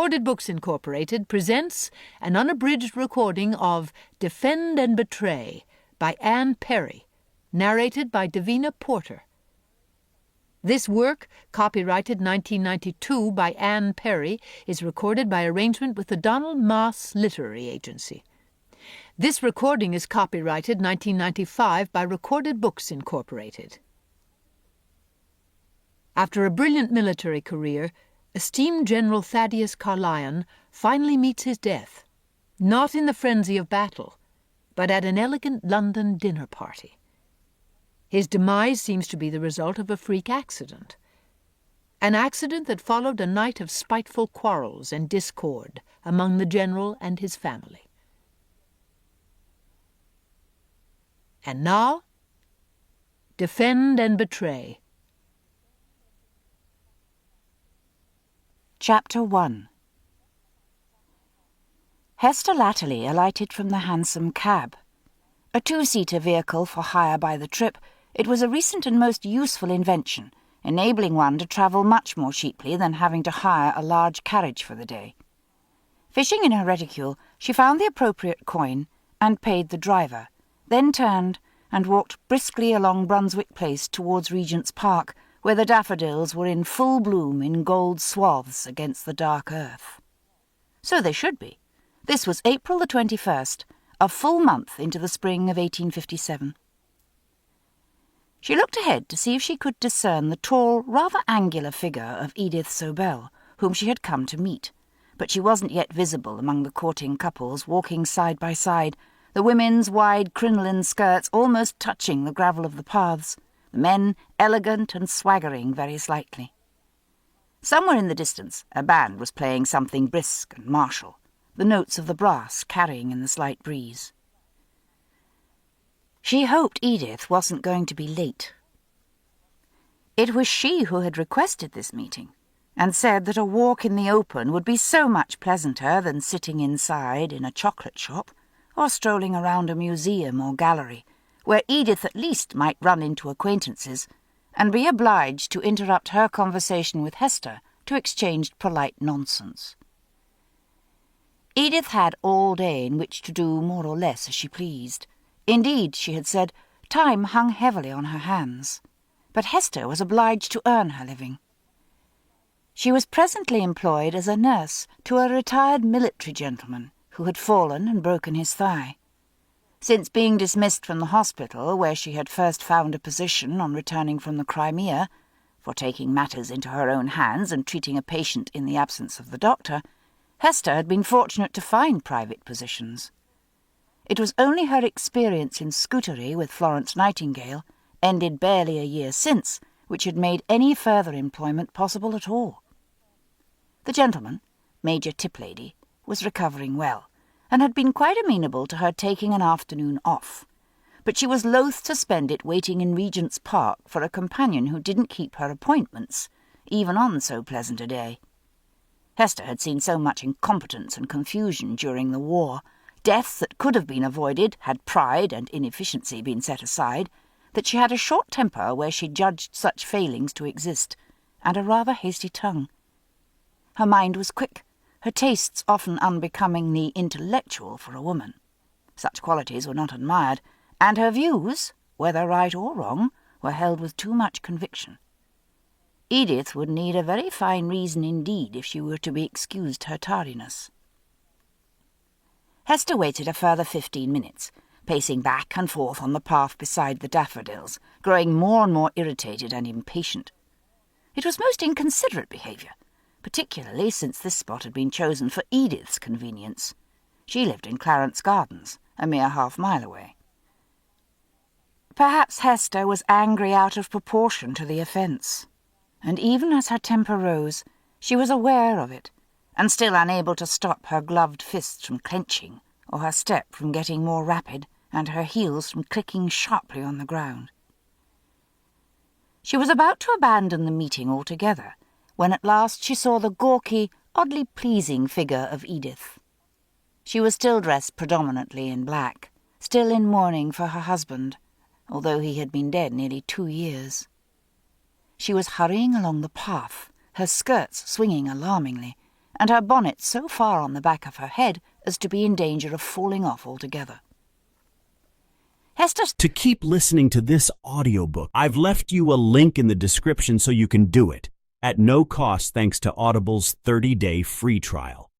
Audiobook Incorporated presents an unabridged recording of Defend and Betray by Anne Perry, narrated by Davina Porter. This work, copyrighted 1992 by Anne Perry, is recorded by arrangement with the Donald Moss Literary Agency. This recording is copyrighted 1995 by Recorded Books Incorporated. After a brilliant military career, esteemed General Thaddeus Carlyon finally meets his death, not in the frenzy of battle, but at an elegant London dinner party. His demise seems to be the result of a freak accident, an accident that followed a night of spiteful quarrels and discord among the general and his family. And now, Defend and Betray. Chapter 1. Hester Latterly alighted from the hansom cab. A two-seater vehicle for hire by the trip, it was a recent and most useful invention, enabling one to travel much more cheaply than having to hire a large carriage for the day. Fishing in her reticule, she found the appropriate coin and paid the driver, then turned and walked briskly along Brunswick Place towards Regent's Park, where the daffodils were in full bloom in gold swaths against the dark earth. So they should be. This was April the 21st, a full month into the spring of 1857. She looked ahead to see if she could discern the tall, rather angular figure of Edith Sobel, whom she had come to meet, but she wasn't yet visible among the courting couples walking side by side, the women's wide crinoline skirts almost touching the gravel of the paths, the men elegant and swaggering very slightly. Somewhere in the distance a band was playing something brisk and martial, the notes of the brass carrying in the slight breeze. She hoped Edith wasn't going to be late. It was she who had requested this meeting, and said that a walk in the open would be so much pleasanter than sitting inside in a chocolate shop, or strolling around a museum or gallery, where Edith at least might run into acquaintances, and be obliged to interrupt her conversation with Hester to exchange polite nonsense. Edith had all day in which to do more or less as she pleased. Indeed, she had said, time hung heavily on her hands, but Hester was obliged to earn her living. She was presently employed as a nurse to a retired military gentleman who had fallen and broken his thigh. Since being dismissed from the hospital, where she had first found a position on returning from the Crimea, for taking matters into her own hands and treating a patient in the absence of the doctor, Hester had been fortunate to find private positions. It was only her experience in Scutari with Florence Nightingale, ended barely a year since, which had made any further employment possible at all. The gentleman, Major Tiplady, was recovering well, and had been quite amenable to her taking an afternoon off, but she was loath to spend it waiting in Regent's Park for a companion who didn't keep her appointments, even on so pleasant a day. Hester had seen so much incompetence and confusion during the war, deaths that could have been avoided had pride and inefficiency been set aside, that she had a short temper where she judged such failings to exist, and a rather hasty tongue. Her mind was quick, her tastes often unbecomingly intellectual for a woman. Such qualities were not admired, and her views, whether right or wrong, were held with too much conviction. Edith would need a very fine reason indeed if she were to be excused her tardiness. Hester waited a further 15 minutes, pacing back and forth on the path beside the daffodils, growing more and more irritated and impatient. It was most inconsiderate behaviour, particularly since this spot had been chosen for Edith's convenience. She lived in Clarence Gardens, a mere half-mile away. Perhaps Hester was angry out of proportion to the offence, and even as her temper rose, she was aware of it, and still unable to stop her gloved fists from clenching, or her step from getting more rapid, and her heels from clicking sharply on the ground. She was about to abandon the meeting altogether, when at last she saw the gawky, oddly pleasing figure of Edith. She was still dressed predominantly in black, still in mourning for her husband, although he had been dead nearly 2 years. She was hurrying along the path, her skirts swinging alarmingly, and her bonnet so far on the back of her head as to be in danger of falling off altogether. Hester... To keep listening to this audiobook, I've left you a link in the description so you can do it, at no cost thanks to Audible's 30-day free trial.